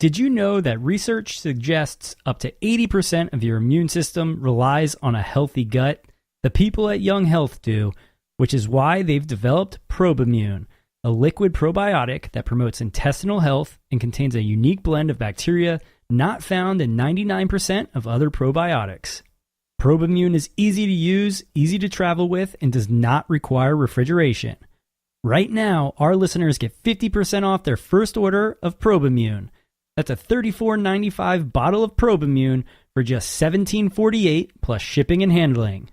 Did you know that research suggests up to 80% of your immune system relies on a healthy gut? The people at Young Health do, which is why they've developed Probimune, a liquid probiotic that promotes intestinal health and contains a unique blend of bacteria not found in 99% of other probiotics. Probimune is easy to use, easy to travel with, and does not require refrigeration. Right now, our listeners get 50% off their first order of Probimune. That's a $34.95 bottle of Probimune for just $17.48 plus shipping and handling.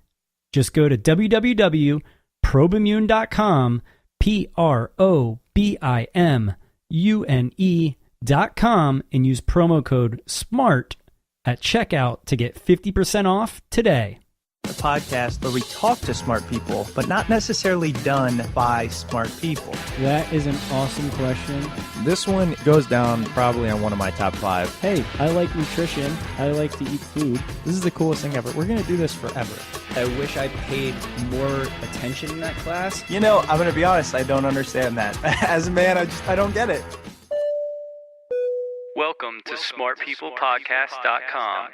Just go to www.probimune.com, PROBIMUNE.com, and use promo code SMART at checkout to get 50% off today. A podcast where we talk to smart people, but not necessarily done by smart people. That is an awesome question. This one goes down probably on one of my top 5. Hey, I like nutrition. I like to eat food. This is the coolest thing ever. We're going to do this forever. I wish I paid more attention in that class. You know, I'm going to be honest, I don't understand that. As a man, I don't get it. Welcome to smartpeoplepodcast.com.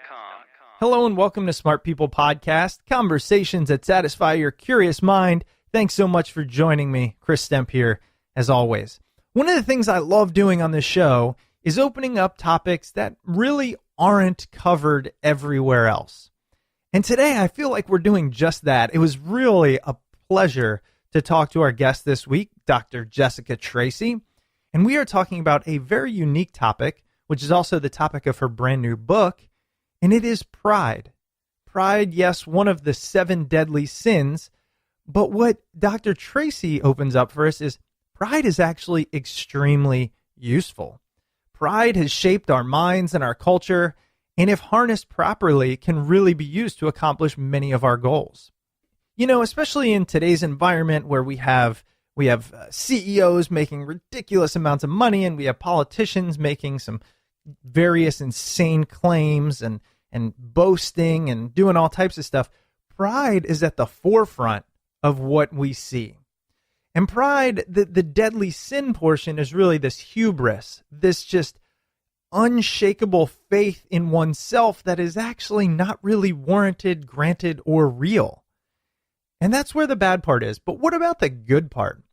Hello and welcome to Smart People Podcast, conversations that satisfy your curious mind. Thanks so much for joining me. Chris Stemp here, as always. One of the things I love doing on this show is opening up topics that really aren't covered everywhere else. And today I feel like we're doing just that. It was really a pleasure to talk to our guest this week, Dr. Jessica Tracy. And we are talking about a very unique topic, which is also the topic of her brand new book. And it is pride. Pride, yes, one of the 7 deadly sins. But what Dr. Tracy opens up for us is pride is actually extremely useful. Pride has shaped our minds and our culture, and if harnessed properly, can really be used to accomplish many of our goals. You know, especially in today's environment where we have CEOs making ridiculous amounts of money, and we have politicians making some various insane claims and boasting and doing all types of stuff. Pride is at the forefront of what we see. And pride, the deadly sin portion, is really this hubris, this just unshakable faith in oneself that is actually not really warranted, granted, or real. And that's where the bad part is. But what about the good part?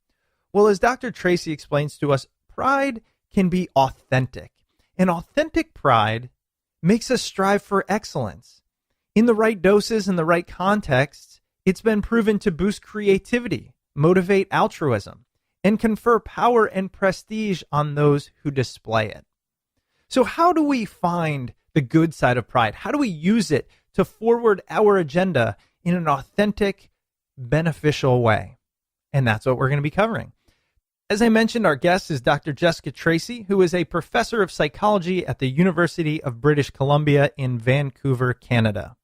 Well, as Dr. Tracy explains to us, pride can be authentic. And authentic pride makes us strive for excellence. In the right doses and the right contexts, it's been proven to boost creativity, motivate altruism, and confer power and prestige on those who display it. So how do we find the good side of pride? How do we use it to forward our agenda in an authentic, beneficial way? And that's what we're going to be covering. As I mentioned, our guest is Dr. Jessica Tracy, who is a professor of psychology at the University of British Columbia in Vancouver, Canada.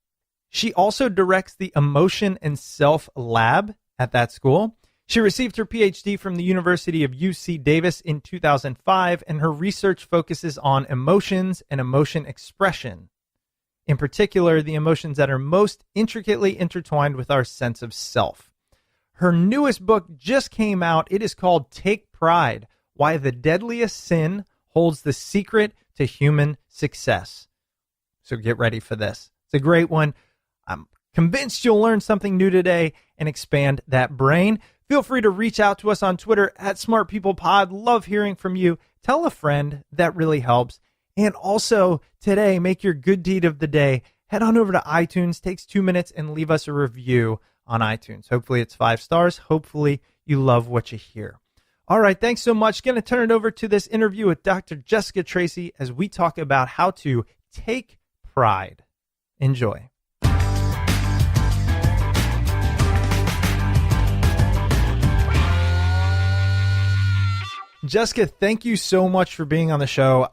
She also directs the Emotion and Self Lab at that school. She received her Ph.D. from the University of UC Davis in 2005, and her research focuses on emotions and emotion expression. In particular, the emotions that are most intricately intertwined with our sense of self. Her newest book just came out. It is called Take Pride, Why the Deadliest Sin Holds the Secret to Human Success. So get ready for this. It's a great one. I'm convinced you'll learn something new today and expand that brain. Feel free to reach out to us on Twitter at SmartPeoplePod. Love hearing from you. Tell a friend. That really helps. And also today, make your good deed of the day. Head on over to iTunes. Takes 2 minutes and leave us a review on iTunes. Hopefully it's 5 stars. Hopefully you love what you hear. All right, thanks so much. Going to turn it over to this interview with Dr. Jessica Tracy as we talk about how to take pride. Enjoy. Jessica, thank you so much for being on the show.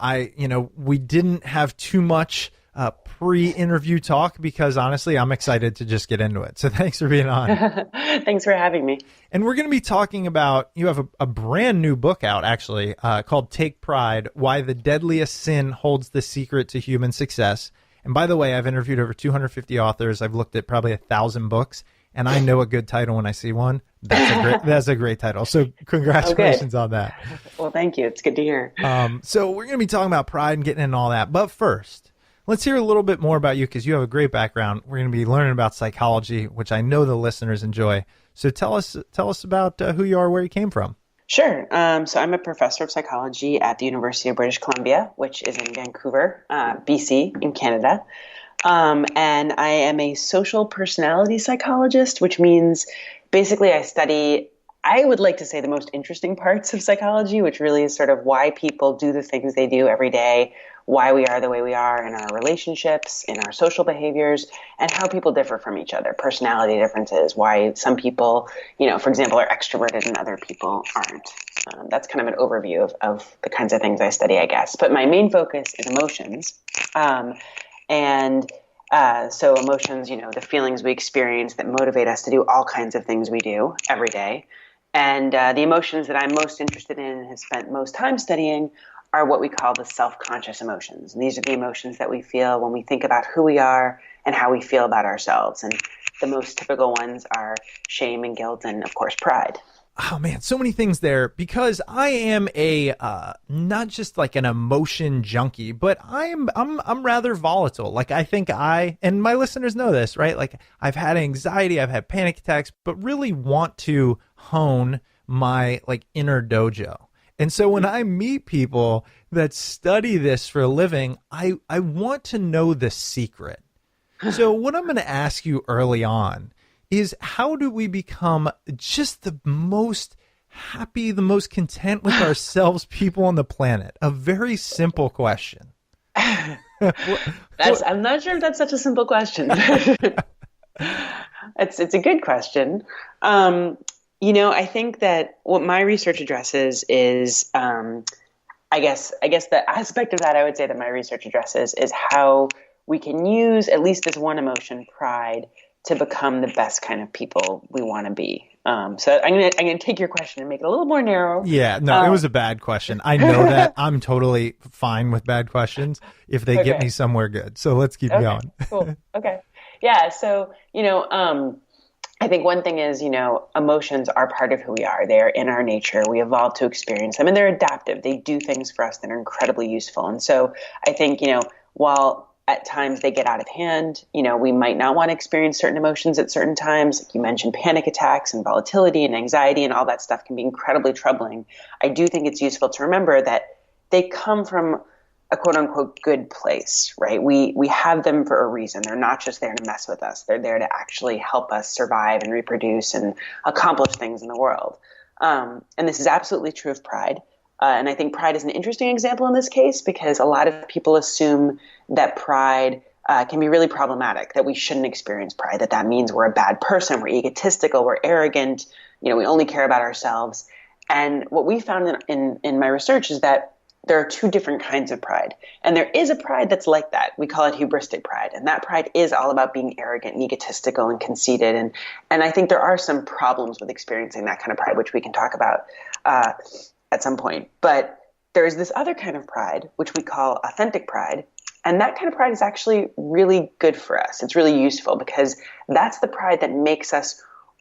We didn't have too much pre-interview talk because honestly, I'm excited to just get into it. So thanks for being on. Thanks for having me. And we're going to be talking about, you have a brand new book out actually called Take Pride, Why the Deadliest Sin Holds the Secret to Human Success. And by the way, I've interviewed over 250 authors. I've looked at probably 1,000 books. and I know a good title when I see one. That's a great title. So congratulations on that. Well, thank you. It's good to hear. So we're going to be talking about pride and getting into all that. But first, let's hear a little bit more about you because you have a great background. We're going to be learning about psychology, which I know the listeners enjoy. So tell us about who you are, where you came from. Sure. So I'm a professor of psychology at the University of British Columbia, which is in Vancouver, BC, in Canada. And I am a social personality psychologist, which means basically I study, I would like to say, the most interesting parts of psychology, which really is sort of why people do the things they do every day, why we are the way we are in our relationships, in our social behaviors, and how people differ from each other, personality differences, why some people, for example, are extroverted and other people aren't. That's kind of an overview of the kinds of things I study, I guess. But my main focus is emotions. So emotions, the feelings we experience that motivate us to do all kinds of things we do every day. And the emotions that I'm most interested in and have spent most time studying are what we call the self-conscious emotions. And these are the emotions that we feel when we think about who we are and how we feel about ourselves. And the most typical ones are shame and guilt and, of course, pride. Oh man, so many things there because I am a not just like an emotion junkie, but I'm rather volatile. Like I think and my listeners know this, right? Like I've had anxiety, I've had panic attacks, but really want to hone my like inner dojo. And so when I meet people that study this for a living, I want to know the secret. So what I'm going to ask you early on is how do we become just the most happy, the most content with ourselves people on the planet? A very simple question. I'm not sure if that's such a simple question. It's a good question. I think that what my research addresses is, I guess the aspect of that I would say that my research addresses is how we can use at least this one emotion, pride, to become the best kind of people we want to be. So I'm gonna take your question and make it a little more narrow. Yeah, no, it was a bad question. I know that. I'm totally fine with bad questions if they get me somewhere good. So let's keep going. Cool. Okay. Yeah. So I think one thing is emotions are part of who we are. They are in our nature. We evolved to experience them, and they're adaptive. They do things for us that are incredibly useful. And so I think while at times they get out of hand, we might not want to experience certain emotions at certain times. Like you mentioned, panic attacks and volatility and anxiety and all that stuff can be incredibly troubling. I do think it's useful to remember that they come from a quote unquote good place, right? We have them for a reason. They're not just there to mess with us. They're there to actually help us survive and reproduce and accomplish things in the world. And this is absolutely true of pride. And I think pride is an interesting example in this case because a lot of people assume that pride can be really problematic, that we shouldn't experience pride, that means we're a bad person, we're egotistical, we're arrogant, we only care about ourselves. And what we found in my research is that there are two different kinds of pride. And there is a pride that's like that. We call it hubristic pride. And that pride is all about being arrogant and egotistical and conceited. And I think there are some problems with experiencing that kind of pride, which we can talk about at some point. But there is this other kind of pride, which we call authentic pride. And that kind of pride is actually really good for us. It's really useful because that's the pride that makes us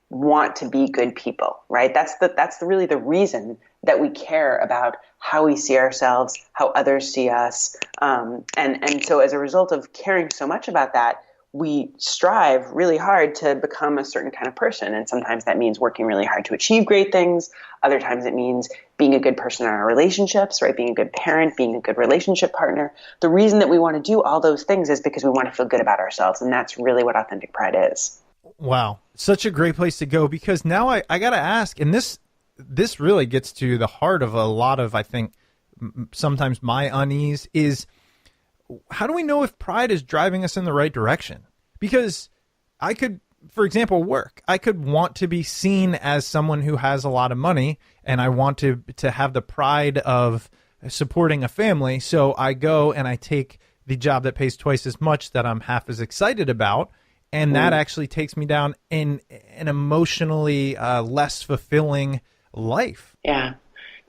want to be good people, right? That's really the reason that we care about how we see ourselves, how others see us. And so as a result of caring so much about that, we strive really hard to become a certain kind of person. And sometimes that means working really hard to achieve great things. Other times it means being a good person in our relationships, right? Being a good parent, being a good relationship partner. The reason that we want to do all those things is because we want to feel good about ourselves. And that's really what authentic pride is. Wow. Such a great place to go because now I got to ask, and this really gets to the heart of a lot of, I think, sometimes my unease is, how do we know if pride is driving us in the right direction? Because I could, for example, work. I could want to be seen as someone who has a lot of money, and I want to have the pride of supporting a family. So I go and I take the job that pays twice as much that I'm half as excited about, and that actually takes me down in an emotionally less fulfilling life. Yeah.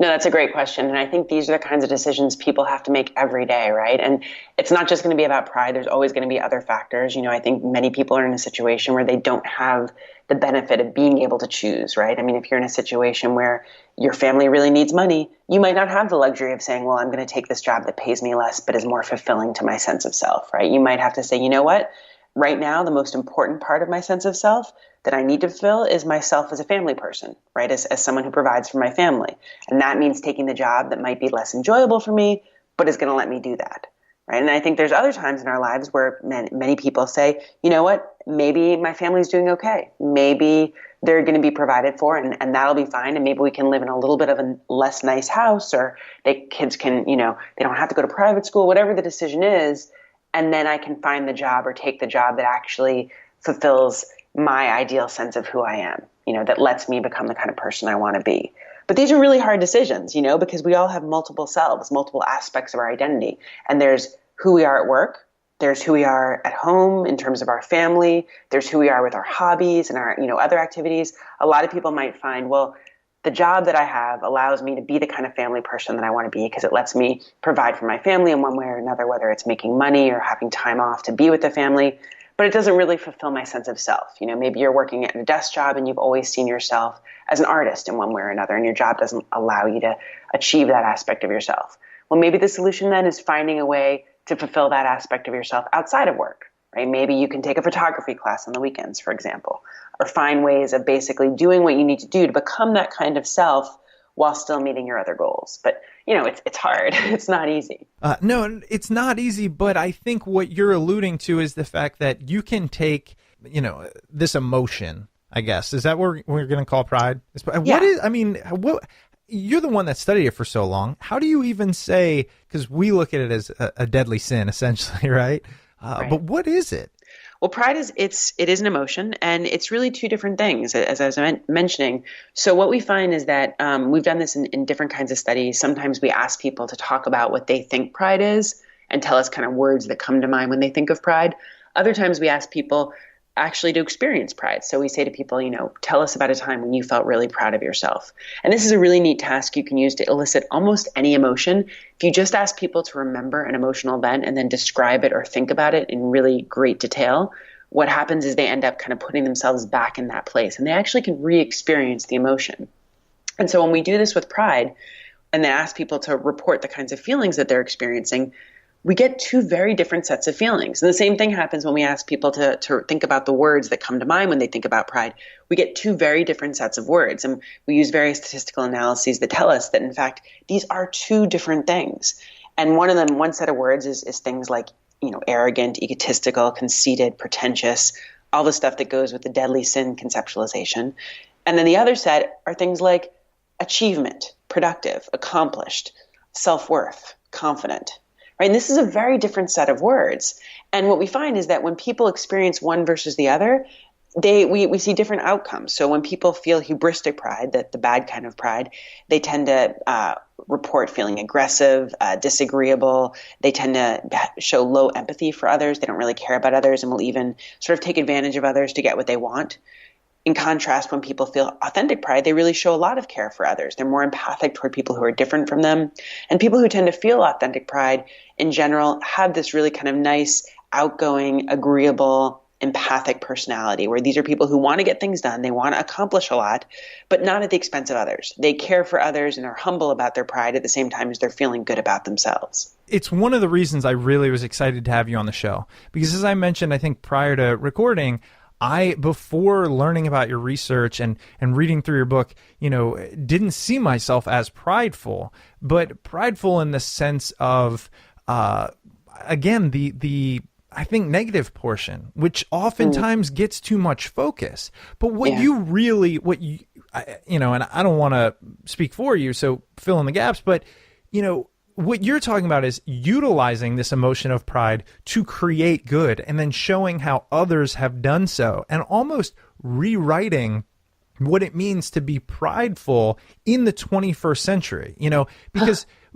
No, that's a great question. And I think these are the kinds of decisions people have to make every day, right? And it's not just going to be about pride. There's always going to be other factors. I think many people are in a situation where they don't have the benefit of being able to choose, right? I mean, if you're in a situation where your family really needs money, you might not have the luxury of saying, well, I'm going to take this job that pays me less, but is more fulfilling to my sense of self, right? You might have to say, you know what? Right now, the most important part of my sense of self that I need to fulfill is myself as a family person, right? As someone who provides for my family. And that means taking the job that might be less enjoyable for me, but is going to let me do that, right? And I think there's other times in our lives where many people say, you know what, maybe my family's doing okay. Maybe they're going to be provided for and that'll be fine. And maybe we can live in a little bit of a less nice house, or kids can, they don't have to go to private school, whatever the decision is. And then I can find the job or take the job that actually fulfills my ideal sense of who I am, that lets me become the kind of person I want to be. But these are really hard decisions, because we all have multiple selves, multiple aspects of our identity. And there's who we are at work. There's who we are at home in terms of our family. There's who we are with our hobbies and our, other activities. A lot of people might find, well, the job that I have allows me to be the kind of family person that I want to be because it lets me provide for my family in one way or another, whether it's making money or having time off to be with the family. But it doesn't really fulfill my sense of self. Maybe you're working at a desk job and you've always seen yourself as an artist in one way or another, and your job doesn't allow you to achieve that aspect of yourself. Well, maybe the solution then is finding a way to fulfill that aspect of yourself outside of work, right? Maybe you can take a photography class on the weekends, for example, or find ways of basically doing what you need to do to become that kind of self while still meeting your other goals. But, it's hard. It's not easy. No, it's not easy, but I think what you're alluding to is the fact that you can take, this emotion, I guess. Is that what we're going to call pride? Yeah. You're the one that studied it for so long. How do you even say, because we look at it as a deadly sin, essentially, right? Right. But what is it? Well, pride it is an emotion, and it's really two different things, as I was mentioning. So what we find is that we've done this in different kinds of studies. Sometimes we ask people to talk about what they think pride is and tell us kind of words that come to mind when they think of pride. Other times we ask people actually to experience pride. So we say to people, tell us about a time when you felt really proud of yourself. And this is a really neat task you can use to elicit almost any emotion. If you just ask people to remember an emotional event and then describe it or think about it in really great detail, what happens is they end up kind of putting themselves back in that place, and they actually can re-experience the emotion. And so when we do this with pride and then ask people to report the kinds of feelings that they're experiencing, we get two very different sets of feelings. And the same thing happens when we ask people to think about the words that come to mind when they think about pride. We get two very different sets of words. And we use various statistical analyses that tell us that, in fact, these are two different things. And one set of words is things like, arrogant, egotistical, conceited, pretentious, all the stuff that goes with the deadly sin conceptualization. And then the other set are things like achievement, productive, accomplished, self-worth, confident. Right? And this is a very different set of words. And what we find is that when people experience one versus the other, we see different outcomes. So when people feel hubristic pride, the bad kind of pride, they tend to report feeling aggressive, disagreeable. They tend to show low empathy for others. They don't really care about others and will even sort of take advantage of others to get what they want. In contrast, when people feel authentic pride, they really show a lot of care for others. They're more empathic toward people who are different from them. And people who tend to feel authentic pride in general have this really kind of nice, outgoing, agreeable, empathic personality, where these are people who want to get things done. They want to accomplish a lot, but not at the expense of others. They care for others and are humble about their pride at the same time as they're feeling good about themselves. It's one of the reasons I really was excited to have you on the show, because as I mentioned, I think prior to recording, before learning about your research and reading through your book, didn't see myself as prideful, but prideful in the sense of, again, the I think negative portion, which oftentimes gets too much focus. But and I don't want to speak for you, so fill in the gaps, but, what you're talking about is utilizing this emotion of pride to create good and then showing how others have done so and almost rewriting what it means to be prideful in the 21st century,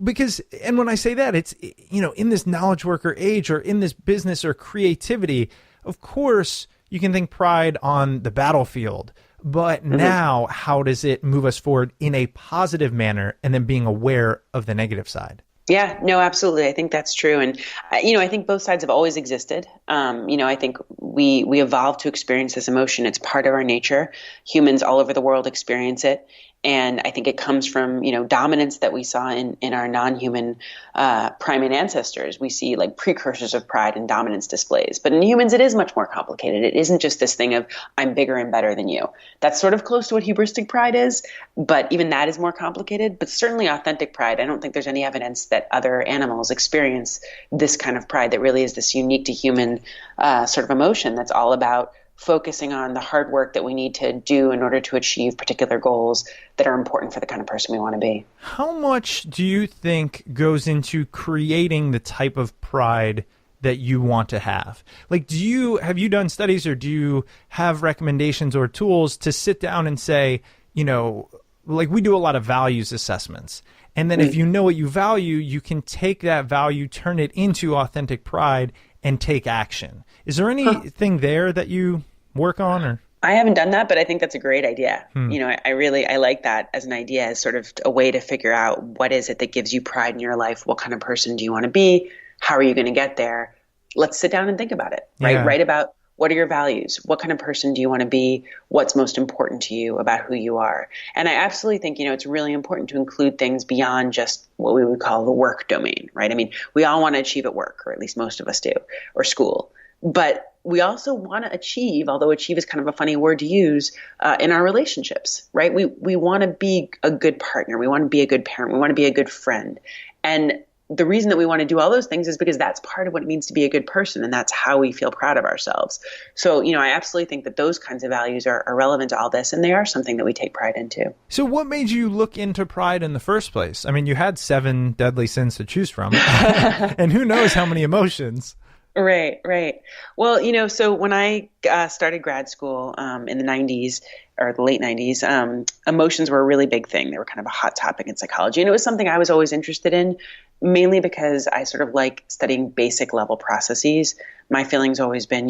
because, and when I say that, it's, in this knowledge worker age or in this business or creativity, of course, you can think pride on the battlefield, But now, how does it move us forward in a positive manner and then being aware of the negative side? Yeah, no, absolutely. I think that's true. And, I think both sides have always existed. I think we evolved to experience this emotion. It's part of our nature. Humans all over the world experience it. And I think it comes from, dominance that we saw in our non-human primate ancestors. We see like precursors of pride and dominance displays. But in humans, it is much more complicated. It isn't just this thing of I'm bigger and better than you. That's sort of close to what hubristic pride is, but even that is more complicated. But certainly authentic pride, I don't think there's any evidence that other animals experience this kind of pride that really is this unique to human sort of emotion that's all about focusing on the hard work that we need to do in order to achieve particular goals that are important for the kind of person we want to be. How much do you think goes into creating the type of pride that you want to have? Like, have you done studies, or do you have recommendations or tools to sit down and say, like we do a lot of values assessments. And then if you know what you value, you can take that value, turn it into authentic pride, and take action. Is there anything there that you work on? Or I haven't done that, but I think that's a great idea. I like that as an idea, as sort of a way to figure out what is it that gives you pride in your life? What kind of person do you want to be? How are you going to get there? Let's sit down and think about it, right? Yeah. Write about what are your values? What kind of person do you want to be? What's most important to you about who you are? And I absolutely think, it's really important to include things beyond just what we would call the work domain, right? I mean, we all want to achieve at work, or at least most of us do, or school. But we also want to achieve, although achieve is kind of a funny word to use, in our relationships, right? We want to be a good partner. We want to be a good parent. We want to be a good friend. And the reason that we want to do all those things is because that's part of what it means to be a good person, and that's how we feel proud of ourselves. So, I absolutely think that those kinds of values are relevant to all this, and they are something that we take pride into. So what made you look into pride in the first place? I mean, you had 7 deadly sins to choose from, and who knows how many emotions. Right. Well, so when I started grad school in the 90s or the late 90s, emotions were a really big thing. They were kind of a hot topic in psychology. And it was something I was always interested in, mainly because I sort of like studying basic level processes. My feeling's always been,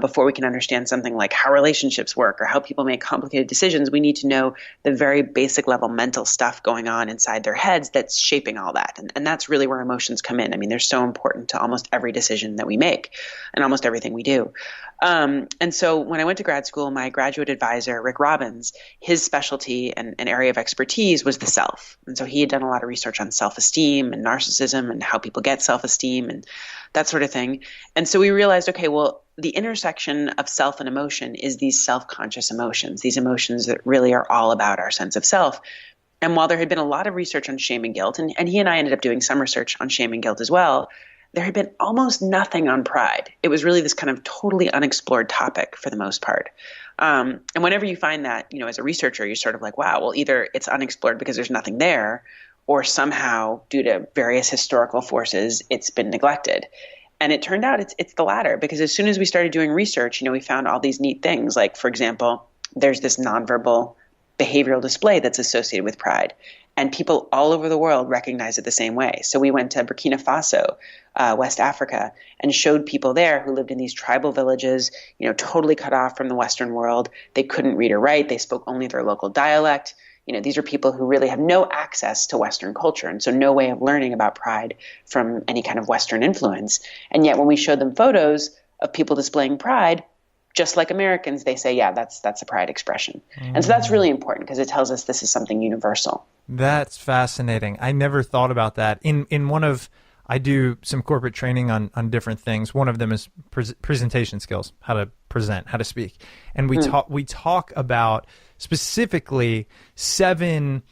before we can understand something like how relationships work or how people make complicated decisions, we need to know the very basic level mental stuff going on inside their heads that's shaping all that. And that's really where emotions come in. I mean, they're so important to almost every decision that we make and almost everything we do. And so when I went to grad school, my graduate advisor, Rick Robbins, his specialty and an area of expertise was the self. And so he had done a lot of research on self-esteem and narcissism and how people get self-esteem and that sort of thing. And so we realized, okay, well, the intersection of self and emotion is these self-conscious emotions, these emotions that really are all about our sense of self. And while there had been a lot of research on shame and guilt, and he and I ended up doing some research on shame and guilt as well, there had been almost nothing on pride. It was really this kind of totally unexplored topic for the most part. And whenever you find that, as a researcher, you're sort of like, wow, well, either it's unexplored because there's nothing there, or somehow due to various historical forces, it's been neglected. And it turned out it's the latter, because as soon as we started doing research, we found all these neat things. Like, for example, there's this nonverbal behavioral display that's associated with pride. And people all over the world recognize it the same way. So we went to Burkina Faso, West Africa, and showed people there who lived in these tribal villages, totally cut off from the Western world. They couldn't read or write. They spoke only their local dialect. These are people who really have no access to Western culture, and so no way of learning about pride from any kind of Western influence. And yet when we showed them photos of people displaying pride, just like Americans, they say, yeah, that's a pride expression. And so that's really important because it tells us this is something universal. That's fascinating. I never thought about that. I do some corporate training on different things. One of them is presentation skills, how to present, how to speak. And we talk about specifically 7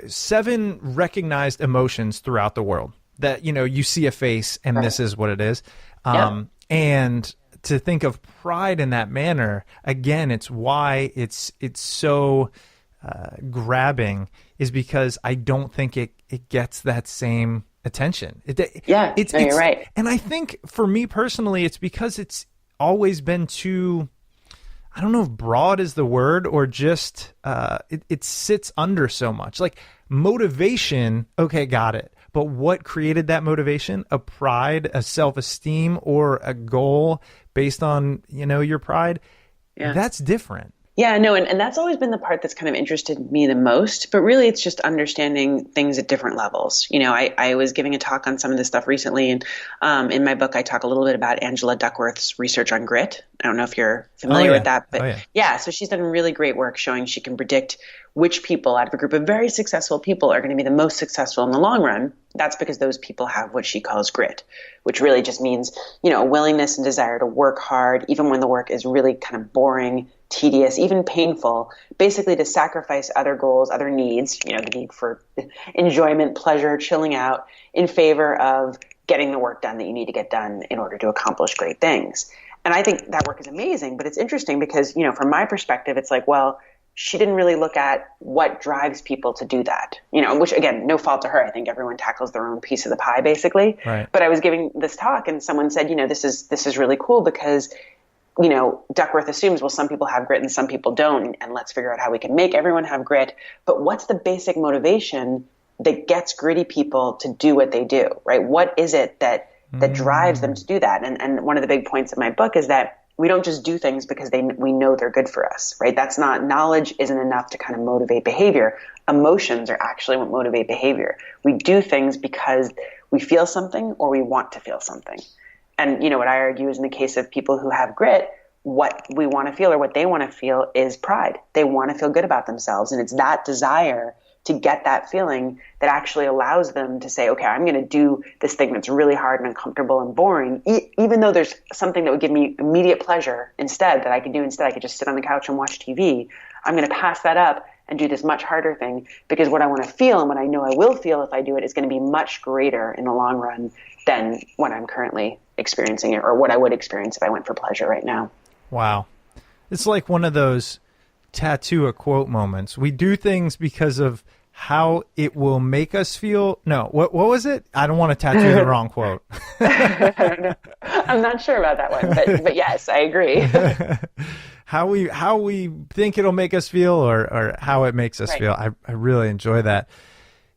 7 recognized emotions throughout the world that, you see a face and this is what it is. And to think of pride in that manner, again, it's why it's so grabbing, is because I don't think it gets that same attention. You're right. And I think for me personally, it's because it's always been too, I don't know if broad is the word, or just it sits under so much. Like motivation, okay, got it. But what created that motivation? A pride, a self-esteem, or a goal based on, your pride? Yeah. That's different. Yeah, no, and that's always been the part that's kind of interested me the most. But really, it's just understanding things at different levels. I was giving a talk on some of this stuff recently, and in my book, I talk a little bit about Angela Duckworth's research on grit. I don't know if you're familiar with that, but yeah, so she's done really great work showing she can predict which people out of a group of very successful people are going to be the most successful in the long run. That's because those people have what she calls grit, which really just means, a willingness and desire to work hard, even when the work is really kind of boring, tedious, even painful, basically to sacrifice other goals, other needs, the need for enjoyment, pleasure, chilling out in favor of getting the work done that you need to get done in order to accomplish great things. And I think that work is amazing, but it's interesting because, from my perspective, it's like, well, she didn't really look at what drives people to do that, which again, no fault to her. I think everyone tackles their own piece of the pie basically. Right. But I was giving this talk and someone said, this is really cool because, Duckworth assumes, well, some people have grit and some people don't, and let's figure out how we can make everyone have grit. But what's the basic motivation that gets gritty people to do what they do, right? What is it that drives them to do that? And one of the big points of my book is that we don't just do things because we know they're good for us, right? That's not, knowledge isn't enough to kind of motivate behavior. Emotions are actually what motivate behavior. We do things because we feel something or we want to feel something. And what I argue is in the case of people who have grit, what we want to feel or what they want to feel is pride. They want to feel good about themselves. And it's that desire to get that feeling that actually allows them to say, okay, I'm going to do this thing that's really hard and uncomfortable and boring, even though there's something that would give me immediate pleasure instead that I could do instead. I could just sit on the couch and watch TV. I'm going to pass that up and do this much harder thing because what I want to feel and what I know I will feel if I do it is going to be much greater in the long run than what I'm currently experiencing it or what I would experience if I went for pleasure right now. Wow. It's like one of those tattoo a quote moments. We do things because of how it will make us feel. No, what was it? I don't want to tattoo the wrong quote. I don't know. I'm not sure about that one, but yes, I agree. How we think it'll make us feel or how it makes us feel. I really enjoy that.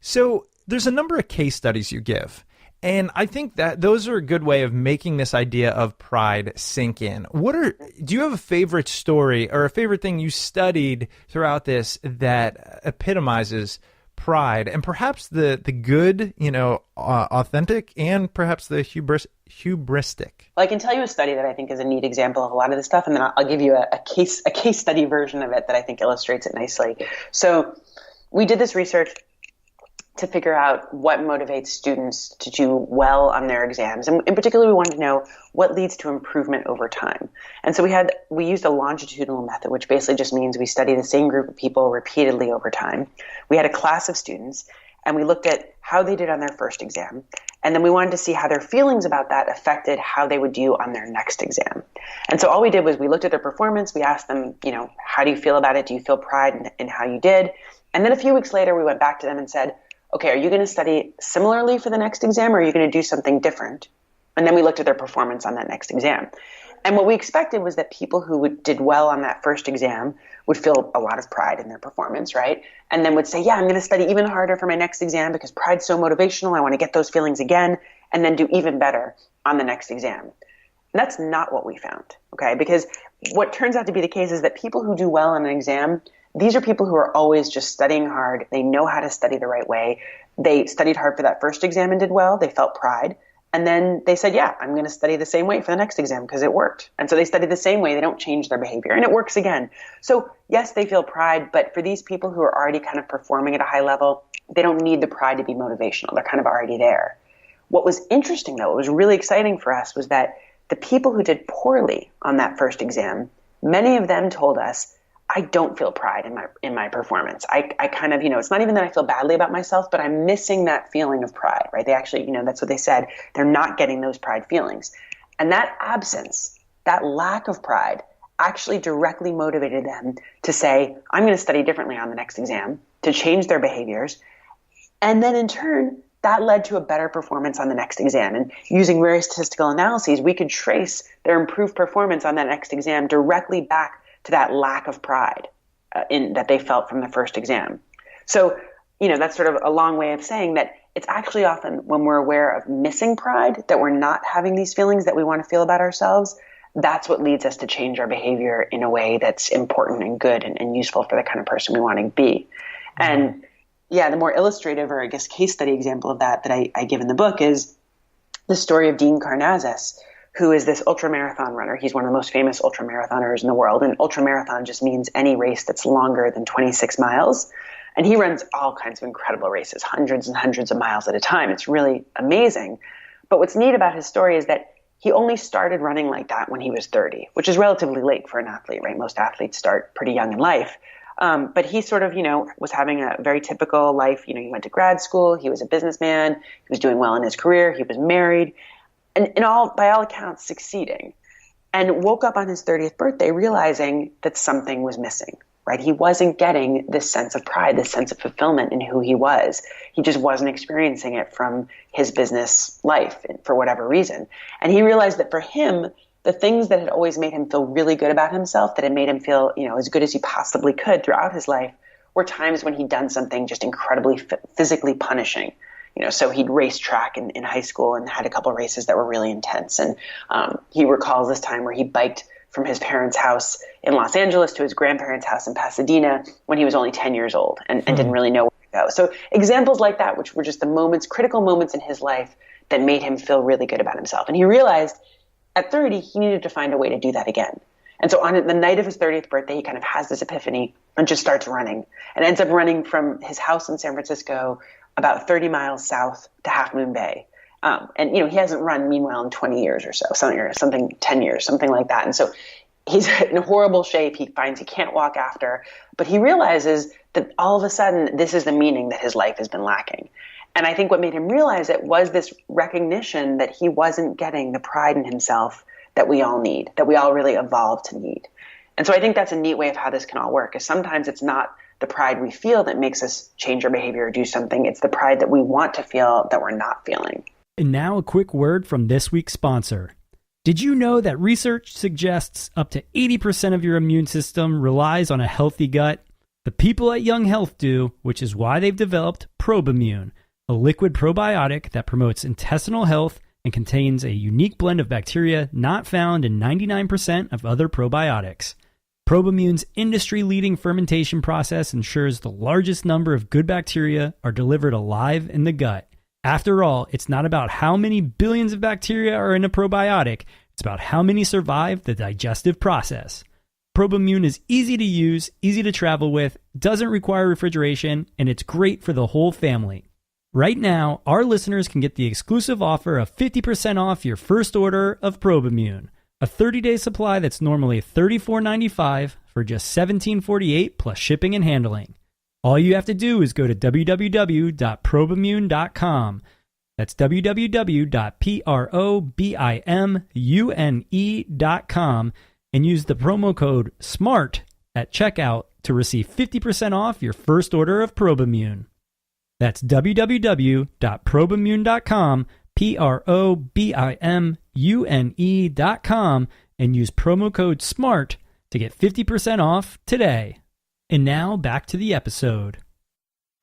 So there's a number of case studies you give. And I think that those are a good way of making this idea of pride sink in. Do you have a favorite story or a favorite thing you studied throughout this that epitomizes pride and perhaps the good, authentic and perhaps the hubristic? Well, I can tell you a study that I think is a neat example of a lot of this stuff. And then I'll give you a case study version of it that I think illustrates it nicely. So we did this research to figure out what motivates students to do well on their exams. And in particular, we wanted to know what leads to improvement over time. And so we used a longitudinal method, which basically just means we study the same group of people repeatedly over time. We had a class of students, and we looked at how they did on their first exam. And then we wanted to see how their feelings about that affected how they would do on their next exam. And so all we did was we looked at their performance. We asked them, how do you feel about it? Do you feel pride in how you did? And then a few weeks later, we went back to them and said, okay, are you going to study similarly for the next exam or are you going to do something different? And then we looked at their performance on that next exam. And what we expected was that people who did well on that first exam would feel a lot of pride in their performance, right? And then would say, yeah, I'm going to study even harder for my next exam because pride's so motivational. I want to get those feelings again and then do even better on the next exam. And that's not what we found, okay? Because what turns out to be the case is that people who do well on an exam, these are people who are always just studying hard. They know how to study the right way. They studied hard for that first exam and did well. They felt pride. And then they said, yeah, I'm going to study the same way for the next exam because it worked. And so they study the same way. They don't change their behavior and it works again. So yes, they feel pride, but for these people who are already kind of performing at a high level, they don't need the pride to be motivational. They're kind of already there. What was interesting though, what was really exciting for us was that the people who did poorly on that first exam, many of them told us, I don't feel pride in my performance. I kind of, it's not even that I feel badly about myself, but I'm missing that feeling of pride, right? They actually, that's what they said. They're not getting those pride feelings. And that absence, that lack of pride actually directly motivated them to say, I'm going to study differently on the next exam, to change their behaviors. And then in turn, that led to a better performance on the next exam. And using various statistical analyses, we could trace their improved performance on that next exam directly back to that lack of pride that they felt from the first exam. So, that's sort of a long way of saying that it's actually often when we're aware of missing pride that we're not having these feelings that we want to feel about ourselves. that's what leads us to change our behavior in a way that's important and good and useful for the kind of person we want to be. And yeah, the more illustrative, or I guess case study example of that I give in the book is the story of Dean Karnazes, who is this ultramarathon runner. He's one of the most famous ultramarathoners in the world. And ultramarathon just means any race that's longer than 26 miles. And he runs all kinds of incredible races, hundreds and hundreds of miles at a time. It's really amazing. But what's neat about his story is that he only started running like that when he was 30, which is relatively late for an athlete, right? Most athletes start pretty young in life. But he sort of, was having a very typical life. He went to grad school. He was a businessman. He was doing well in his career. He was married. And by all accounts, succeeding. And woke up on his 30th birthday realizing that something was missing, right? He wasn't getting this sense of pride, this sense of fulfillment in who he was. He just wasn't experiencing it from his business life for whatever reason. And he realized that for him, the things that had always made him feel really good about himself, that had made him feel, as good as he possibly could throughout his life, were times when he'd done something just incredibly physically punishing. So he'd race track in high school and had a couple races that were really intense. And he recalls this time where he biked from his parents' house in Los Angeles to his grandparents' house in Pasadena when he was only 10 years old and didn't really know where to go. So examples like that, which were just the critical moments in his life that made him feel really good about himself. And he realized at 30, he needed to find a way to do that again. And so on the night of his 30th birthday, he kind of has this epiphany and just starts running and ends up running from his house in San Francisco about 30 miles south to Half Moon Bay. And he hasn't run, meanwhile, in 20 years or so, something 10 years, something like that. And so he's in horrible shape. He finds he can't walk after, but he realizes that all of a sudden, this is the meaning that his life has been lacking. And I think what made him realize it was this recognition that he wasn't getting the pride in himself that we all need, that we all really evolved to need. And so I think that's a neat way of how this can all work, is sometimes it's not the pride we feel that makes us change our behavior or do something. It's the pride that we want to feel that we're not feeling. And now a quick word from this week's sponsor. Did you know that research suggests up to 80% of your immune system relies on a healthy gut? The people at Young Health do, which is why they've developed Probimune, a liquid probiotic that promotes intestinal health and contains a unique blend of bacteria not found in 99% of other probiotics. Probimune's industry-leading fermentation process ensures the largest number of good bacteria are delivered alive in the gut. After all, it's not about how many billions of bacteria are in a probiotic, it's about how many survive the digestive process. Probimune is easy to use, easy to travel with, doesn't require refrigeration, and it's great for the whole family. Right now, our listeners can get the exclusive offer of 50% off your first order of Probimune. A 30-day supply that's normally $34.95 for just $17.48 plus shipping and handling. All you have to do is go to www.probimune.com. That's www.probimune.com and use the promo code SMART at checkout to receive 50% off your first order of Probimune. That's www.probimune.com, probimune.com, and use promo code SMART to get 50% off today. And now back to the episode.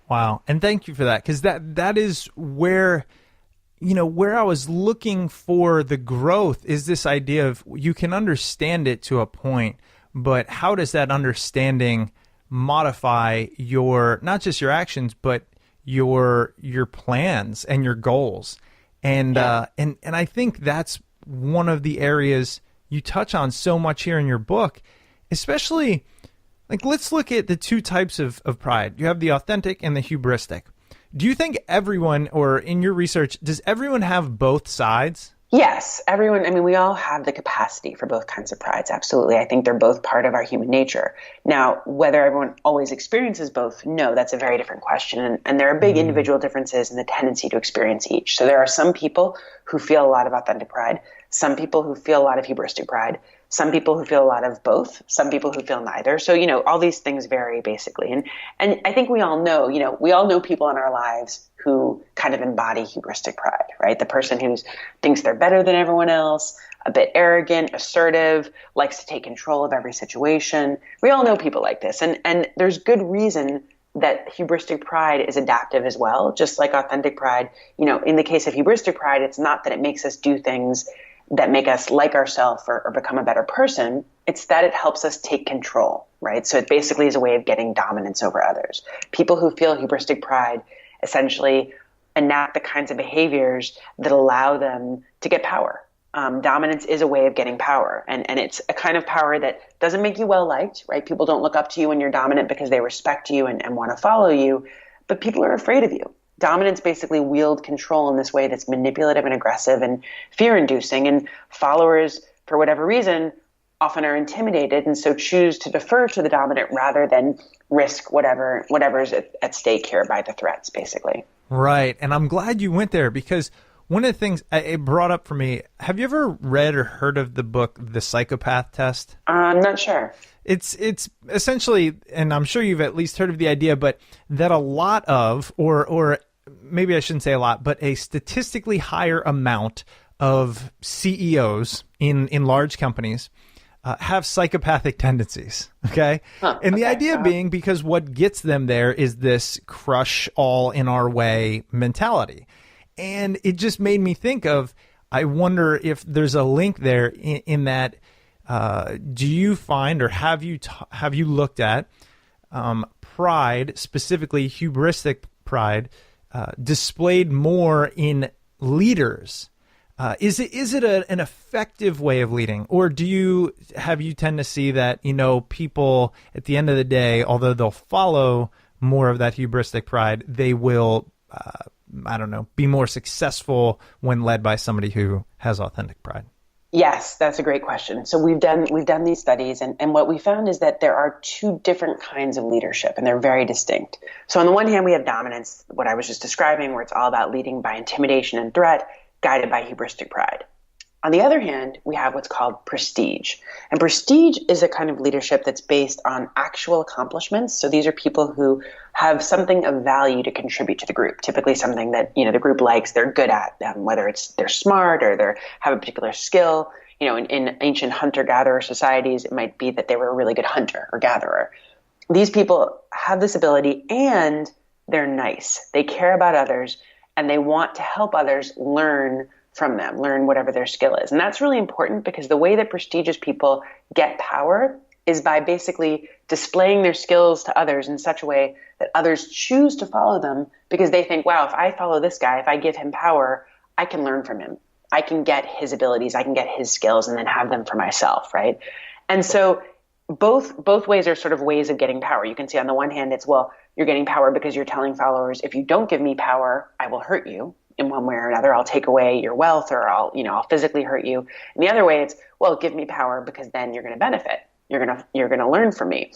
Wow. And thank you for that, because that is where, where I was looking for the growth is this idea of you can understand it to a point, but how does that understanding modify your, not just your actions, but your plans and your goals? And and I think that's one of the areas you touch on so much here in your book, especially, like, let's look at the two types of pride. You have the authentic and the hubristic. Do you think everyone, or in your research, does everyone have both sides? Yes, everyone. I mean, we all have the capacity for both kinds of prides. Absolutely. I think they're both part of our human nature. Now, whether everyone always experiences both, no, that's a very different question. And there are big individual differences in the tendency to experience each. So there are some people who feel a lot of authentic pride, some people who feel a lot of hubristic pride, some people who feel a lot of both, some people who feel neither. So, all these things vary basically. And I think we all know people in our lives who kind of embody hubristic pride, right? The person who thinks they're better than everyone else, a bit arrogant, assertive, likes to take control of every situation. We all know people like this. And there's good reason that hubristic pride is adaptive as well, just like authentic pride. In the case of hubristic pride, it's not that it makes us do things that make us like ourselves or become a better person. It's that it helps us take control, right? So it basically is a way of getting dominance over others. People who feel hubristic pride essentially enact the kinds of behaviors that allow them to get power. Dominance is a way of getting power, and it's a kind of power that doesn't make you well liked, right? People don't look up to you when you're dominant because they respect you and want to follow you, but people are afraid of you. Dominance basically wield control in this way that's manipulative and aggressive and fear-inducing, and followers, for whatever reason, often are intimidated and so choose to defer to the dominant rather than risk whatever's at stake here by the threats, basically. Right, and I'm glad you went there because one of the things it brought up for me, have you ever read or heard of the book The Psychopath Test? I'm not sure. It's essentially, and I'm sure you've at least heard of the idea, but that a lot of, or maybe I shouldn't say a lot, but a statistically higher amount of CEOs in large companies have psychopathic tendencies, okay? And the idea being because what gets them there is this crush all in our way mentality. And it just made me think of, I wonder if there's a link there in that, do you find, or have you looked at pride, specifically hubristic pride, displayed more in leaders? Is it an effective way of leading, or do you tend to see that, people at the end of the day, although they'll follow more of that hubristic pride, they will, be more successful when led by somebody who has authentic pride? Yes, that's a great question. So we've done these studies, and what we found is that there are two different kinds of leadership, and they're very distinct. So on the one hand, we have dominance, what I was just describing, where it's all about leading by intimidation and threat, guided by hubristic pride. On the other hand, we have what's called prestige. And prestige is a kind of leadership that's based on actual accomplishments. So these are people who have something of value to contribute to the group, typically something that the group likes, they're good at, whether it's they're smart or they have a particular skill. In ancient hunter-gatherer societies, it might be that they were a really good hunter or gatherer. These people have this ability and they're nice. They care about others and they want to help others learn from them, learn whatever their skill is. And that's really important because the way that prestigious people get power is by basically displaying their skills to others in such a way that others choose to follow them because they think, wow, if I follow this guy, if I give him power, I can learn from him. I can get his abilities, I can get his skills and then have them for myself, right? And so both ways are sort of ways of getting power. You can see on the one hand, it's, well, you're getting power because you're telling followers, if you don't give me power, I will hurt you in one way or another. I'll take away your wealth or I'll physically hurt you. And the other way, it's, well, give me power because then you're going to benefit. You're going to learn from me.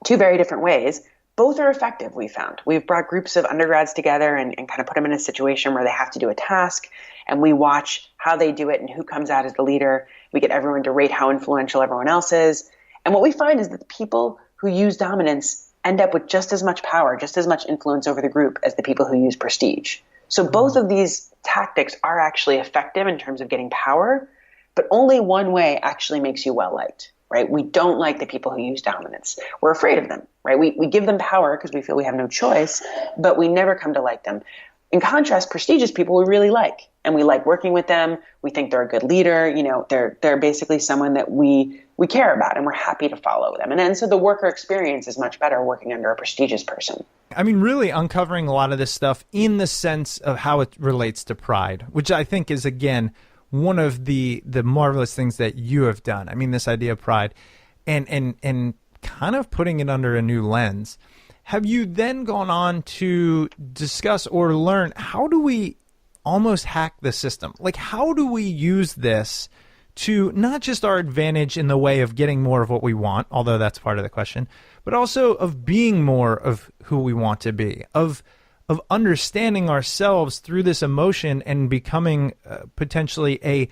Two very different ways. Both are effective, we found. We've brought groups of undergrads together and kind of put them in a situation where they have to do a task, and we watch how they do it and who comes out as the leader. We get everyone to rate how influential everyone else is. And what we find is that the people who use dominance end up with just as much power, just as much influence over the group as the people who use prestige. So both of these tactics are actually effective in terms of getting power, but only one way actually makes you well-liked, right? We don't like the people who use dominance. We're afraid of them, right? We give them power because we feel we have no choice, but we never come to like them. In contrast, prestigious people we really like, and we like working with them. We think they're a good leader. They're basically someone that we care about, and we're happy to follow them. And then so the worker experience is much better working under a prestigious person. I mean, really uncovering a lot of this stuff in the sense of how it relates to pride, which I think is, again, one of the marvelous things that you have done. I mean, this idea of pride and kind of putting it under a new lens. Have you then gone on to discuss or learn, how do we almost hack the system? Like, how do we use this to not just our advantage in the way of getting more of what we want, although that's part of the question, but also of being more of who we want to be, of understanding ourselves through this emotion and becoming potentially a,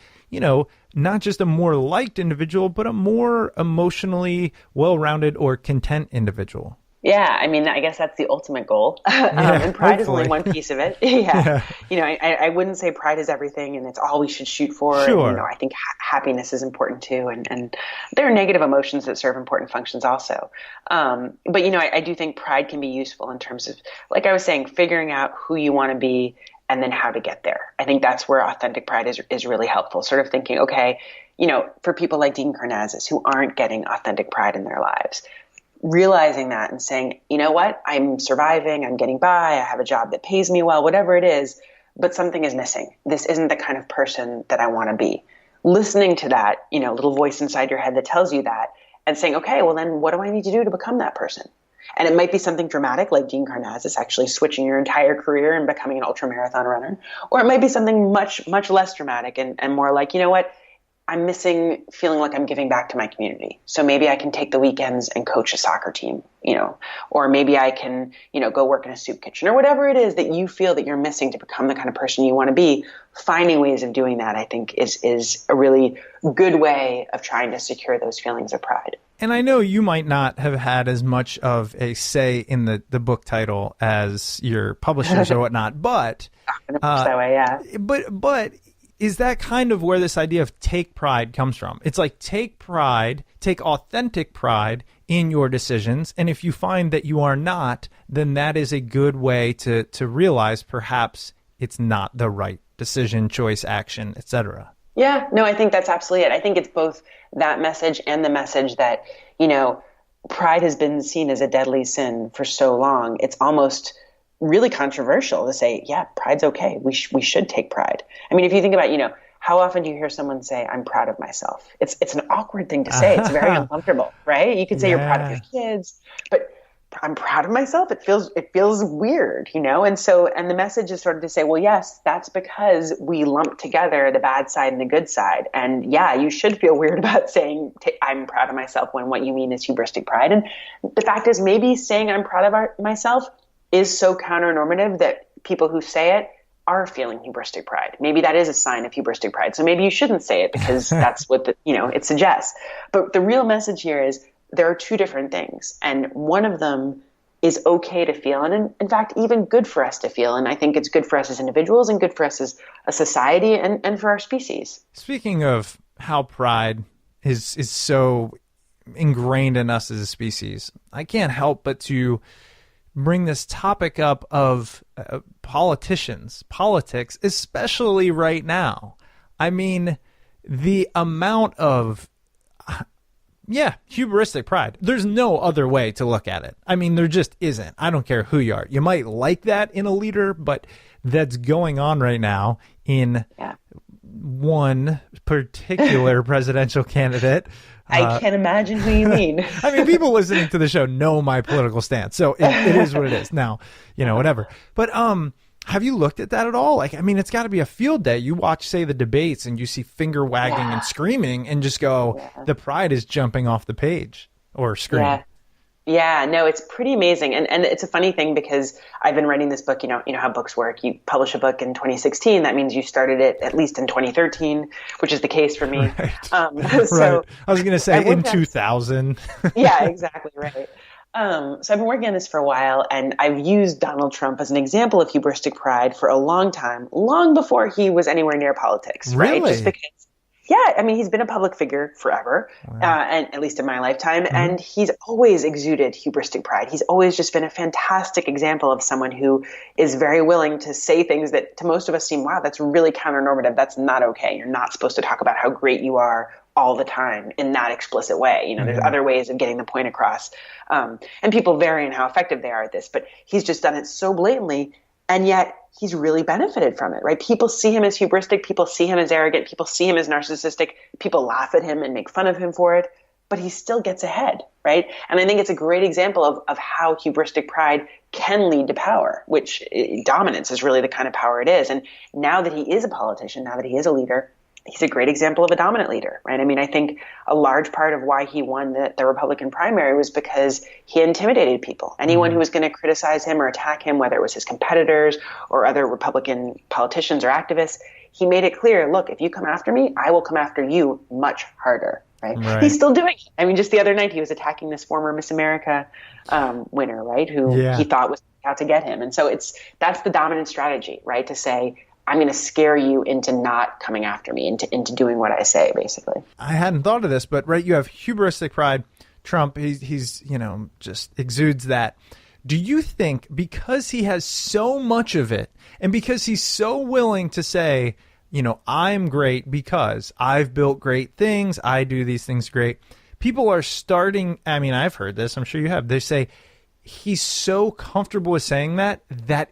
not just a more liked individual, but a more emotionally well-rounded or content individual? Yeah, I mean, I guess that's the ultimate goal. And pride is only one piece of it. Yeah. I wouldn't say pride is everything and it's all we should shoot for. Sure. And, I think happiness is important too. And there are negative emotions that serve important functions also. But, I do think pride can be useful in terms of, like I was saying, figuring out who you want to be and then how to get there. I think that's where authentic pride is really helpful. Sort of thinking, okay, for people like Dean Karnazes who aren't getting authentic pride in their lives, realizing that and saying, you know what, I'm surviving, I'm getting by, I have a job that pays me well, whatever it is, but something is missing. This isn't the kind of person that I want to be. Listening to that, little voice inside your head that tells you that, and saying, okay, well then what do I need to do to become that person? And it might be something dramatic like Dean Karnazes actually switching your entire career and becoming an ultramarathon runner. Or it might be something much, much less dramatic and more like, you know what, I'm missing feeling like I'm giving back to my community. So maybe I can take the weekends and coach a soccer team, or maybe I can, go work in a soup kitchen or whatever it is that you feel that you're missing to become the kind of person you want to be. Finding ways of doing that, I think, is a really good way of trying to secure those feelings of pride. And I know you might not have had as much of a say in the book title as your publishers or whatnot, but that way, yeah. But is that kind of where this idea of take pride comes from? It's like take authentic pride in your decisions, and if you find that you are not, then that is a good way to realize perhaps it's not the right decision, choice, action, etc. Yeah, no, I think that's absolutely it. I think it's both that message and the message that, pride has been seen as a deadly sin for so long. It's almost really controversial to say, yeah, pride's okay. We should take pride. I mean, if you think about, how often do you hear someone say, I'm proud of myself? It's an awkward thing to say. It's very uncomfortable, right? You could say you're proud of your kids, but I'm proud of myself. It feels weird, and the message is sort of to say, well, yes, that's because we lump together the bad side and the good side. And yeah, you should feel weird about saying I'm proud of myself when what you mean is hubristic pride. And the fact is maybe saying I'm proud of myself is so counter-normative that people who say it are feeling hubristic pride. Maybe that is a sign of hubristic pride. So maybe you shouldn't say it because that's what it suggests. But the real message here is there are two different things, and one of them is okay to feel, and in fact, even good for us to feel. And I think it's good for us as individuals and good for us as a society and for our species. Speaking of how pride is so ingrained in us as a species, I can't help but to bring this topic up of politics, especially right now. I mean, the amount of hubristic pride. There's no other way to look at it. I mean, there just isn't. I don't care who you are. You might like that in a leader, but that's going on right now in one particular presidential candidate. I can't imagine who you mean. I mean, people listening to the show know my political stance, so it is what it is. Now, whatever. But have you looked at that at all? Like, I mean, it's got to be a field day. You watch, say, the debates, and you see finger wagging and screaming, and just go, the pride is jumping off the page or screen. Yeah, no, it's pretty amazing. And it's a funny thing because I've been writing this book, you know how books work. You publish a book in 2016. That means you started it at least in 2013, which is the case for me. Right. So right. I was going to say in 2000. Yeah, exactly. Right. So I've been working on this for a while, and I've used Donald Trump as an example of hubristic pride for a long time, long before he was anywhere near politics, right? Really? Just because, I mean, he's been a public figure forever, and at least in my lifetime, and he's always exuded hubristic pride. He's always just been a fantastic example of someone who is very willing to say things that to most of us seem, wow, that's really counter-normative. That's not okay. You're not supposed to talk about how great you are all the time in that explicit way. There's other ways of getting the point across. And people vary in how effective they are at this, but he's just done it so blatantly, and yet he's really benefited from it, right? People see him as hubristic, people see him as arrogant, people see him as narcissistic, people laugh at him and make fun of him for it, but he still gets ahead, right? And I think it's a great example of how hubristic pride can lead to power, which dominance is really the kind of power it is. And now that he is a politician, now that he is a leader, he's a great example of a dominant leader, right? I mean, I think a large part of why he won the Republican primary was because he intimidated people. Anyone who was going to criticize him or attack him, whether it was his competitors or other Republican politicians or activists, he made it clear, look, if you come after me, I will come after you much harder, right? He's still doing it. I mean, just the other night, he was attacking this former Miss America winner, right, who he thought was out to get him. And so that's the dominant strategy, right, to say, I'm going to scare you into not coming after me, into doing what I say, basically. I hadn't thought of this, but right, you have hubristic pride. Trump, he's just exudes that. Do you think because he has so much of it and because he's so willing to say, I'm great because I've built great things, I do these things great, people are starting, I've heard this, I'm sure you have, they say he's so comfortable with saying that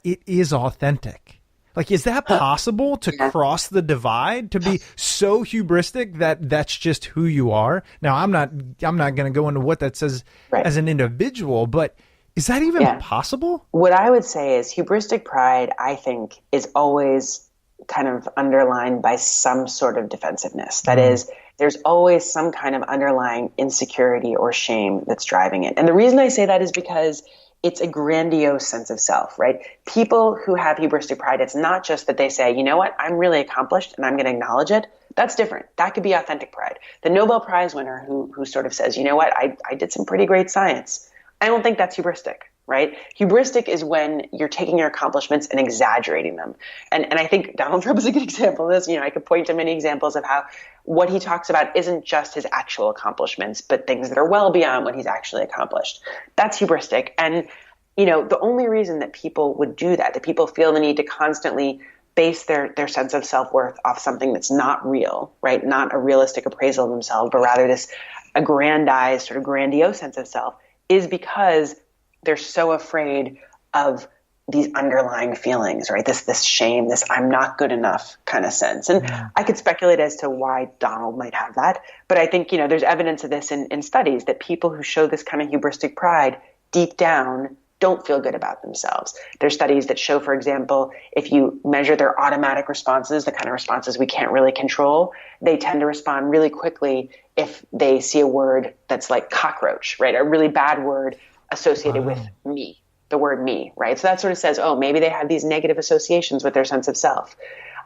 it is authentic. Like, is that possible to cross the divide, to be so hubristic that that's just who you are? Now, I'm not going to go into what that says as an individual, but is that even possible? What I would say is hubristic pride, I think, is always kind of underlined by some sort of defensiveness. That is, there's always some kind of underlying insecurity or shame that's driving it. And the reason I say that is because it's a grandiose sense of self, right? People who have hubristic pride, it's not just that they say, you know what, I'm really accomplished and I'm going to acknowledge it. That's different. That could be authentic pride. The Nobel Prize winner who sort of says, you know what, I did some pretty great science. I don't think that's hubristic, right? Hubristic is when you're taking your accomplishments and exaggerating them. And I think Donald Trump is a good example of this. I could point to many examples of how what he talks about isn't just his actual accomplishments, but things that are well beyond what he's actually accomplished. That's hubristic. And, the only reason that people would do that people feel the need to constantly base their sense of self-worth off something that's not real, right? Not a realistic appraisal of themselves, but rather this aggrandized, sort of grandiose sense of self, is because they're so afraid of these underlying feelings, right? This shame, this I'm not good enough kind of sense. And I could speculate as to why Donald might have that. But I think, there's evidence of this in studies that people who show this kind of hubristic pride deep down don't feel good about themselves. There's studies that show, for example, if you measure their automatic responses, the kind of responses we can't really control, they tend to respond really quickly if they see a word that's like cockroach, right? A really bad word associated with me, the word me, right? So that sort of says, oh, maybe they have these negative associations with their sense of self.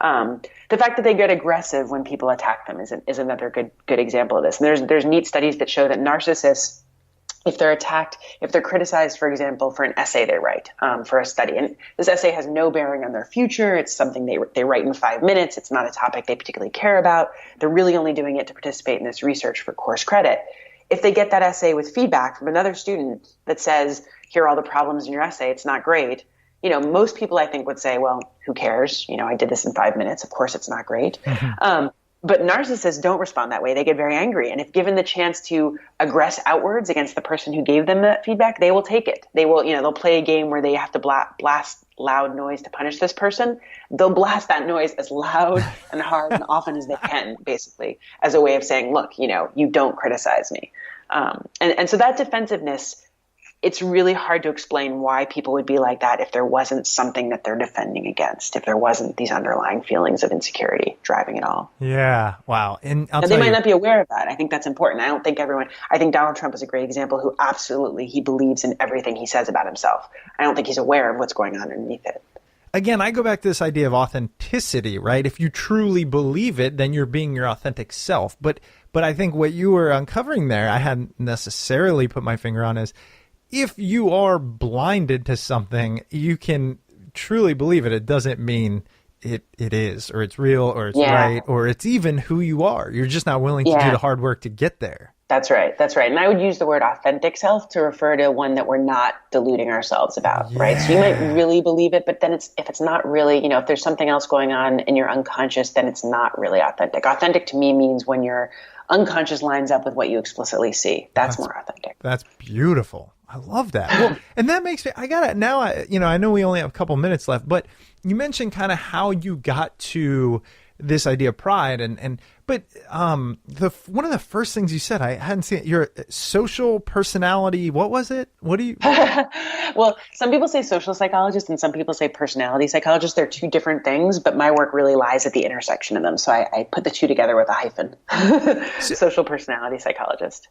The fact that they get aggressive when people attack them is another good example of this. And there's neat studies that show that narcissists, if they're attacked, if they're criticized, for example, for an essay they write for a study, and this essay has no bearing on their future, it's something they write in 5 minutes, it's not a topic they particularly care about, they're really only doing it to participate in this research for course credit. If they get that essay with feedback from another student that says, here are all the problems in your essay, it's not great, most people I think would say, well, who cares? I did this in 5 minutes. Of course it's not great. But narcissists don't respond that way. They get very angry. And if given the chance to aggress outwards against the person who gave them that feedback, they will take it. They will, they'll play a game where they have to blast loud noise to punish this person. They'll blast that noise as loud and hard and often as they can, basically, as a way of saying, look, you don't criticize me. And so that defensiveness, it's really hard to explain why people would be like that if there wasn't something that they're defending against, if there wasn't these underlying feelings of insecurity driving it all. Yeah. Wow. And they might not be aware of that. I think that's important. I think Donald Trump is a great example who absolutely, he believes in everything he says about himself. I don't think he's aware of what's going on underneath it. Again, I go back to this idea of authenticity, right? If you truly believe it, then you're being your authentic self. But I think what you were uncovering there, I hadn't necessarily put my finger on, is if you are blinded to something, you can truly believe it. It doesn't mean it is, or it's real, or it's right, or it's even who you are. You're just not willing to do the hard work to get there. That's right. And I would use the word authentic self to refer to one that we're not deluding ourselves about, right? So you might really believe it, but then if it's not really, if there's something else going on in your unconscious, then it's not really authentic. Authentic to me means when your unconscious lines up with what you explicitly see. That's more authentic. That's beautiful. I love that. Well, and that makes me, I know we only have a couple minutes left, but you mentioned kind of how you got to this idea of pride but one of the first things you said, I hadn't seen it, your social personality, what was it? What do you? Well, some people say social psychologist and some people say personality psychologist. They're two different things, but my work really lies at the intersection of them. So I put the two together with a hyphen. Social personality psychologist.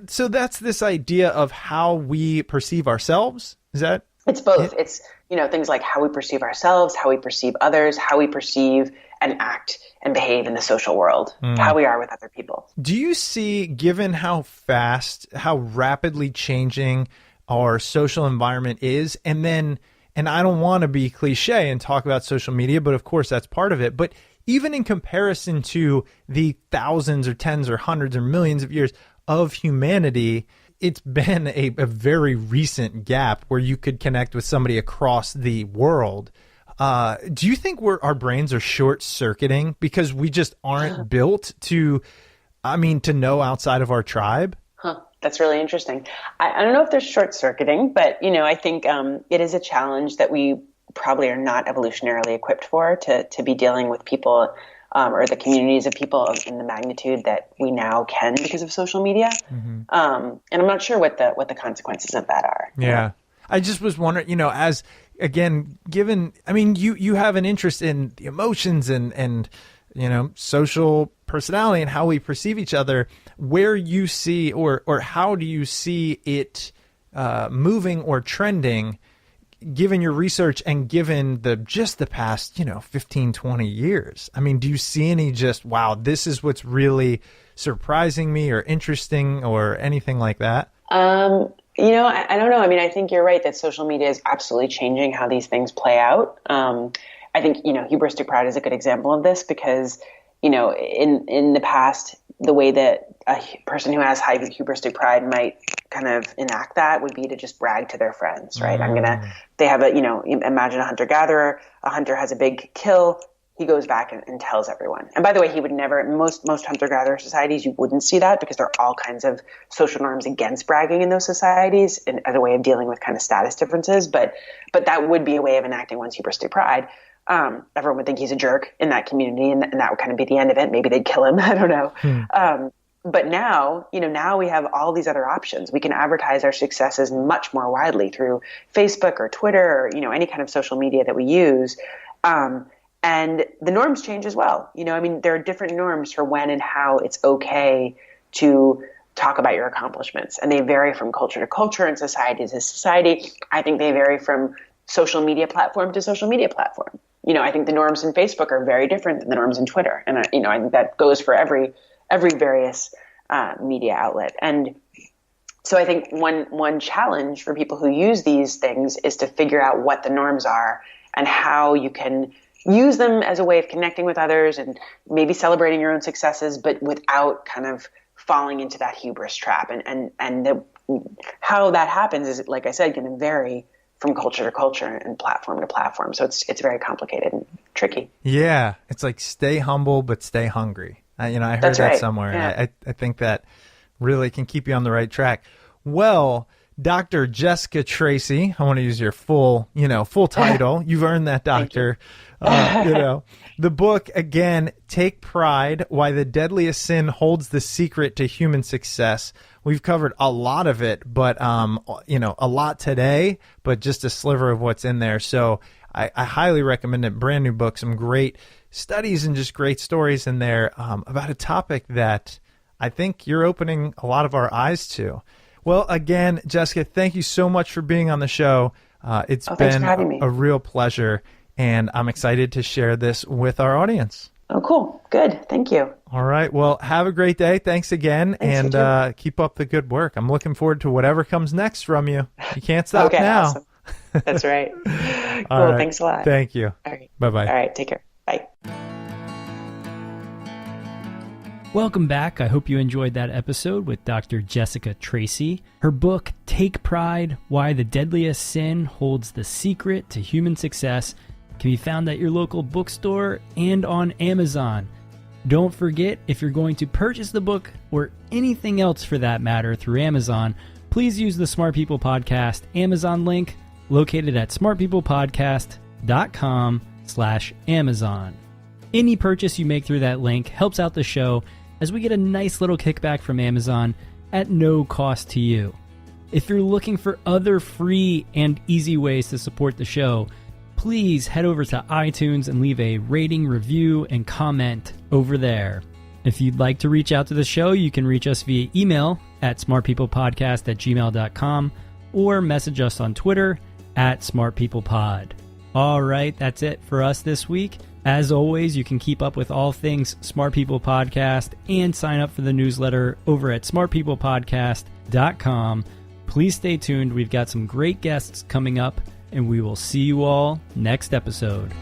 So that's this idea of how we perceive ourselves? Is that? It's both. It's, things like how we perceive ourselves, how we perceive others, how we perceive and act and behave in the social world, how we are with other people. Do you see, given how rapidly changing our social environment is, and I don't want to be cliche and talk about social media, but of course that's part of it, but even in comparison to the thousands or tens or hundreds or millions of years of humanity, it's been a very recent gap where you could connect with somebody across the world. Do you think our brains are short-circuiting because we just aren't built to know outside of our tribe? Huh. That's really interesting. I don't know if they're short-circuiting, but, I think it is a challenge that we probably are not evolutionarily equipped for, to be dealing with people or the communities of people in the magnitude that we now can because of social media. Mm-hmm. And I'm not sure what the consequences of that are. Yeah. I just was wondering, as again, given, you have an interest in the emotions and social personality and how we perceive each other, where you see or how do you see it moving or trending given your research and given the past 15, 20 years? Do you see any wow, this is what's really surprising me or interesting or anything like that? I don't know. I think you're right that social media is absolutely changing how these things play out. I think, hubristic pride is a good example of this because, in the past, the way that a person who has high hubristic pride might kind of enact that would be to just brag to their friends, right? They have imagine a hunter-gatherer, a hunter has a big kill, he goes back and tells everyone. And by the way, he would never, most hunter-gatherer societies, you wouldn't see that because there are all kinds of social norms against bragging in those societies and as a way of dealing with kind of status differences. But that would be a way of enacting one's hubristic pride. Everyone would think he's a jerk in that community and that would kind of be the end of it. Maybe they'd kill him. I don't know. But now, now we have all these other options. We can advertise our successes much more widely through Facebook or Twitter or, any kind of social media that we use. And the norms change as well. There are different norms for when and how it's okay to talk about your accomplishments. And they vary from culture to culture and society to society. I think they vary from social media platform to social media platform. I think the norms in Facebook are very different than the norms in Twitter. And, I think that goes for every various media outlet. And so I think one challenge for people who use these things is to figure out what the norms are and how you can use them as a way of connecting with others and maybe celebrating your own successes, but without kind of falling into that hubris trap. And how that happens is, like I said, going to vary from culture to culture and platform to platform. So it's very complicated and tricky. Yeah. It's like stay humble, but stay hungry. I heard That's that right. somewhere. Yeah. I think that really can keep you on the right track. Well, Dr. Jessica Tracy, I want to use your full title. You've earned that, doctor. The book, again, Take Pride, Why the Deadliest Sin Holds the Secret to Human Success. We've covered a lot of it, but, a lot today, but just a sliver of what's in there. So I highly recommend it. Brand new book, some great studies and just great stories in there about a topic that I think you're opening a lot of our eyes to. Well, again, Jessica, thank you so much for being on the show. It's been a real pleasure, and I'm excited to share this with our audience. Oh, cool. Good. Thank you. All right. Well, have a great day. Thanks again, and keep up the good work. I'm looking forward to whatever comes next from you. You can't stop now. Awesome. That's right. Cool. Right. Thanks a lot. Thank you. All right. Bye-bye. All right. Take care. Bye. Welcome back. I hope you enjoyed that episode with Dr. Jessica Tracy. Her book, Take Pride, Why the Deadliest Sin Holds the Secret to Human Success, can be found at your local bookstore and on Amazon. Don't forget, if you're going to purchase the book or anything else for that matter through Amazon, please use the Smart People Podcast Amazon link located at smartpeoplepodcast.com/Amazon. Any purchase you make through that link helps out the show as we get a nice little kickback from Amazon at no cost to you. If you're looking for other free and easy ways to support the show, please head over to iTunes and leave a rating, review, and comment over there. If you'd like to reach out to the show, you can reach us via email at smartpeoplepodcast@gmail.com or message us on Twitter at smartpeoplepod. All right, that's it for us this week. As always, you can keep up with all things Smart People Podcast and sign up for the newsletter over at smartpeoplepodcast.com. Please stay tuned. We've got some great guests coming up, and we will see you all next episode.